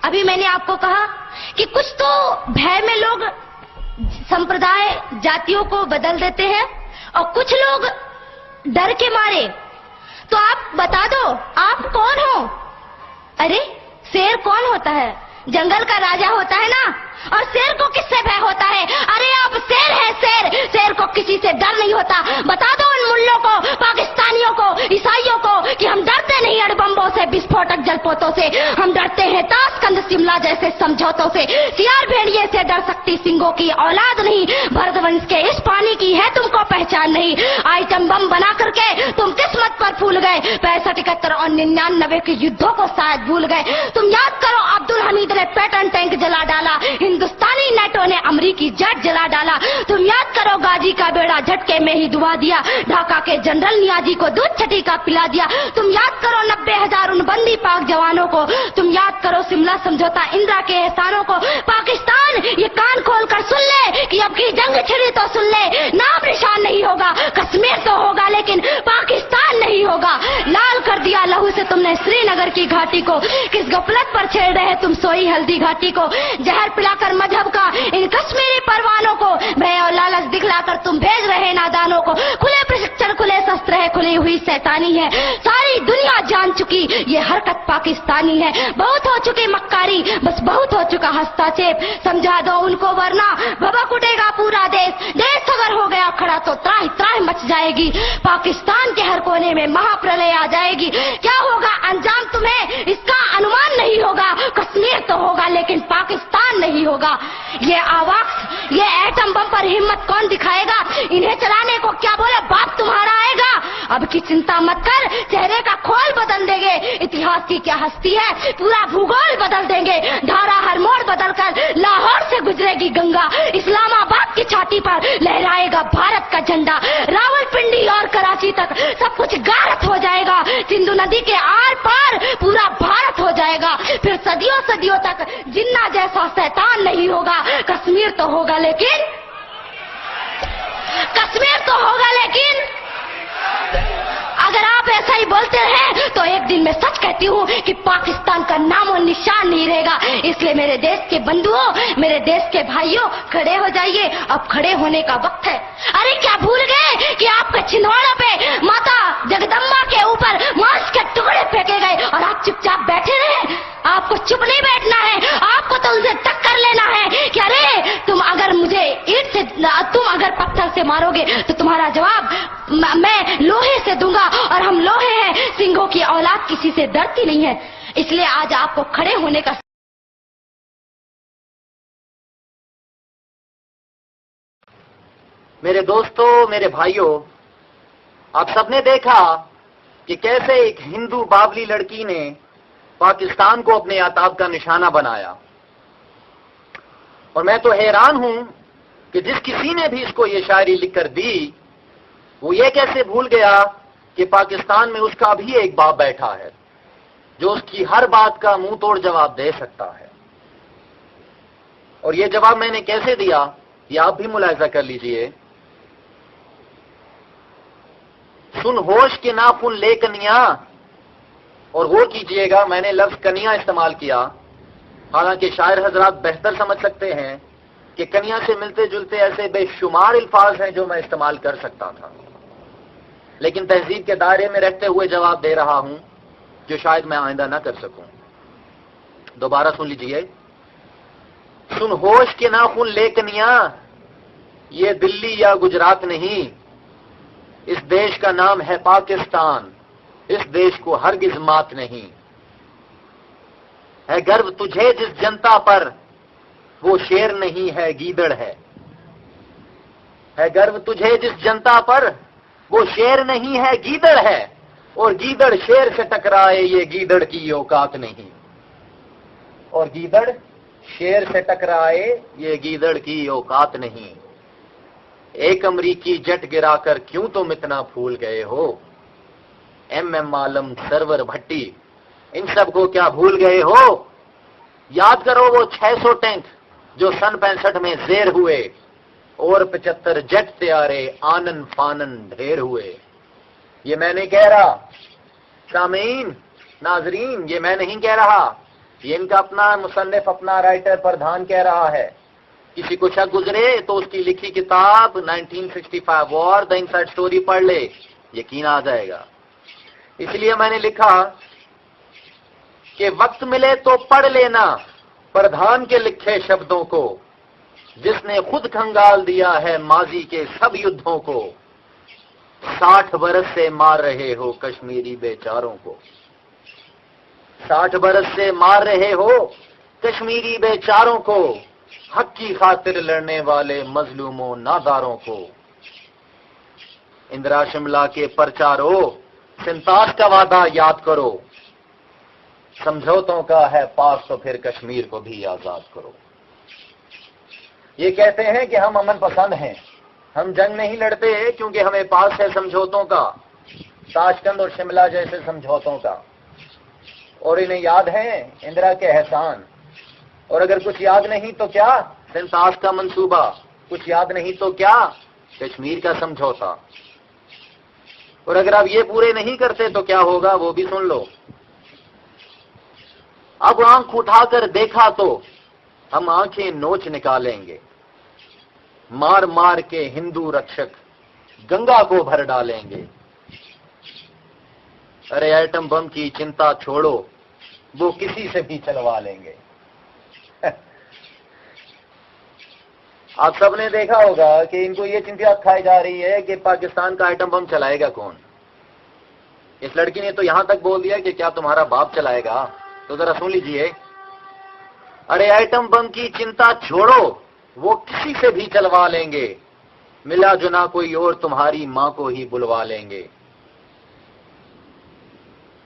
अभी मैंने आपको कहा कि कुछ तो भय में लोग संप्रदाय जातियों को बदल देते हैं और कुछ लोग डर के मारे। तो आप बता दो, आप कौन हो? अरे शेर कौन होता है? जंगल का राजा होता है ना। और शेर को किससे भय होता है? अरे आप शेर है, शेर। शेर को किसी से डर नहीं होता। बता दो उन मुल्लों को, पाकिस्तानियों को, ईसाइयों को कि हम डरते नहीं अणुबम्बों से, विस्फोटक जलपोतों से। हम डरते हैं ताशकंद शिमला जैसे समझौतों से। सियार भेड़िए से डर सकती सिंगों की औलाद नहीं। भरतवंश के इस पानी की है तुमको पहचान नहीं। आइटम बम बना करके तुम किस्मत पर फूल गए। 65, 71 और 99 के युद्धों को शायद भूल गए। तुम याद करो, अब्दुल हमीद ने पैटर्न टैंक जला डाला, हिंदुस्तानी नेटो ने अमरीकी जेट जला डाला। तुम याद करो, गाजी का बेड़ा झटके में ही डुबा दिया। ढाका के जनरल नियाजी को दूध छठी का पिला दिया। तुम याद करो 90,000 उन बंदी पाक जवानों को। तुम याद करो शिमला समझौता, इंदिरा के एहसानों को। पाकिस्तान ये कान खोलकर सुन ले कि अब की जंग छिड़ी तो सुन ले, नाम निशान नहीं होगा। कश्मीर तो होगा लेकिन पाकिस्तान नहीं होगा। लाल कर दिया लहू से तुमने श्रीनगर की घाटी को। किस गफलत पर छेड़ रहे तुम सोई हल्दी घाटी को। जहर पिलाकर मजहब का इन कश्मीरी परवानों को, भय और लालच दिखलाकर तुम भेज रहे नादानों को। खुले प्रशिक्षण, खुले शस्त्र है, खुली हुई शैतानी है। सारी दुनिया जान चुकी ये हरकत पाकिस्तानी है। बहुत हो चुकी मक्कारी, बस बहुत हो चुका हस्तक्षेप। समझा दो उनको वरना भभक उठेगा पूरा देश। देश अगर हो गया खड़ा तो त्राही त्राही मच जाएगी। पाकिस्तान के हर कोने में महाप्रलय आ जाएगी। क्या होगा अंजाम तुम्हें इसका अनुमान नहीं होगा। कश्मीर तो होगा लेकिन पाकिस्तान नहीं होगा। ये आवाज, ये एटम बम पर हिम्मत कौन दिखाएगा? इन्हें चलाने को क्या बोले बाप तुम्हारा आएगा। अब की चिंता मत कर, चेहरे का खोल बदल देंगे। इतिहास की क्या हस्ती है, पूरा भूगोल बदल देंगे। धारा हर मोड़ बदल कर लाहौर से गुजरेगी गंगा। इस्लामाबाद की छाती पर लहराएगा भारत का झंडा। रावलपिंडी और कराची तक सब कुछ गारत हो जाएगा। सिंधु नदी के आर पार पूरा भारत हो जाएगा। फिर सदियों सदियों तक जिन्ना जैसा शैतान नहीं होगा। कश्मीर तो होगा लेकिन, कश्मीर तो होगा लेकिन अगर आप ऐसा ही बोलते रहे तो एक दिन मैं सच कहती हूँ कि पाकिस्तान का नामो निशान नहीं रहेगा। इसलिए मेरे देश के बंधुओं, मेरे देश के भाइयों, खड़े हो जाइए। अब खड़े होने का वक्त है। अरे क्या भूल गए कि आपके छिंदवाड़ा पे माता जगदम्बा के ऊपर मांस के टुकड़े फेंके गए और आप चुपचाप बैठे रहे? आपको चुप नहीं बैठना है, आपको तो उनसे टक्कर लेना है कि अरे तुम अगर मुझे ईंट से, तुम अगर पत्थर से मारोगे तो तुम्हारा जवाब मैं लोहे से दूंगा। और हम लोहे हैं, सिंहों की औलाद किसी से डरती नहीं है। इसलिए आज आपको खड़े होने का मेरे दोस्तों, मेरे भाइयों, आप सबने देखा कि कैसे एक हिंदू बावली लड़की ने पाकिस्तान को अपने आताब का निशाना बनाया। और मैं तो हैरान हूं कि जिस किसी ने भी इसको ये शायरी लिखकर दी, वो ये कैसे भूल गया कि पाकिस्तान में उसका भी एक बाप बैठा है जो उसकी हर बात का मुंह तोड़ जवाब दे सकता है। और ये जवाब मैंने कैसे दिया, ये आप भी मुलाहिजा कर लीजिए। सुन होश के नाखून ले कनिया, और गौर कीजिएगा मैंने लफ्ज कनिया इस्तेमाल किया। हालांकि शायर हजरात बेहतर समझ सकते हैं कि कनिया से मिलते जुलते ऐसे बेशुमार अल्फाज हैं जो मैं इस्तेमाल कर सकता था, लेकिन तहजीब के दायरे में रहते हुए जवाब दे रहा हूं जो शायद मैं आइंदा ना कर सकूं। दोबारा सुन लीजिए। सुन होश के नाखून ले कनिया, ये दिल्ली या गुजरात नहीं, इस देश का नाम है पाकिस्तान। इस देश को हरगिज मात नहीं है। गर्व तुझे जिस जनता पर, वो शेर नहीं है गीदड़ है। गर्व तुझे जिस जनता पर, वो शेर नहीं है गीदड़ है। और गीदड़ शेर से टकराए, ये गीदड़ की औकात नहीं। और गीदड़ शेर से टकराए, ये गीदड़ की औकात नहीं। एक अमरीकी जेट गिराकर क्यों तुम इतना फूल गए हो। एम आलम, सरवर भट्टी, इन सब को क्या भूल गए हो। याद करो वो 600 टैंक जो सन 65 में ज़ेर हुए, और 75 जेट तैयारे आनन फानन ढेर हुए। ये मैं नहीं कह रहा सामीन, नाजरीन, ये मैं नहीं कह रहा, ये इनका अपना मुसन्निफ, अपना राइटर प्रधान कह रहा है। किसी को शक गुजरे तो उसकी लिखी किताब 1965 वॉर द इनसाइड स्टोरी पढ़ ले, यकीन आ जाएगा। इसलिए मैंने लिखा कि वक्त मिले तो पढ़ लेना प्रधान के लिखे शब्दों को, जिसने खुद खंगाल दिया है माजी के सब युद्धों को। 60 बरस से मार रहे हो कश्मीरी बेचारों को, 60 बरस से मार रहे हो कश्मीरी बेचारों को, हक की खातिर लड़ने वाले मजलूमों नादारों को। इंदिरा शिमला के प्रचारो, सिंतास का वादा याद करो, समझौतों का है पास तो फिर कश्मीर को भी आजाद करो। ये कहते हैं कि हम अमन पसंद हैं, हम जंग नहीं लड़ते क्योंकि हमें पास है समझौतों का, ताशकंद और शिमला जैसे समझौतों का, और इन्हें याद है इंदिरा के एहसान। और अगर कुछ याद नहीं तो क्या, सिंतास का मंसूबा, कुछ याद नहीं तो क्या, कश्मीर का समझौता। और अगर आप ये पूरे नहीं करते तो क्या होगा वो भी सुन लो। अब आंख उठाकर देखा तो हम आंखें नोच निकालेंगे, मार मार के हिंदू रक्षक गंगा को भर डालेंगे। अरे एटम बम की चिंता छोड़ो, वो किसी से भी चलवा लेंगे। आप सबने देखा होगा कि इनको ये चिंता खाई जा रही है कि पाकिस्तान का एटम बम चलाएगा कौन। इस लड़की ने तो यहां तक बोल दिया कि क्या तुम्हारा बाप चलाएगा, तो जरा सुन लीजिए। अरे एटम बम की चिंता छोड़ो, वो किसी से भी चलवा लेंगे, मिला जुना कोई और तुम्हारी मां को ही बुलवा लेंगे।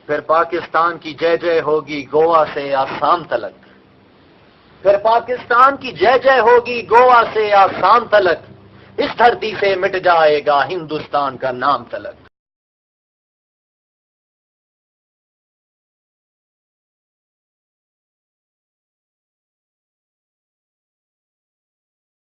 फिर पाकिस्तान की जय जय होगी गोवा से आसाम तलक, फिर पाकिस्तान की जय जय होगी गोवा से आसाम तलक, इस धरती से मिट जाएगा हिंदुस्तान का नाम तलक।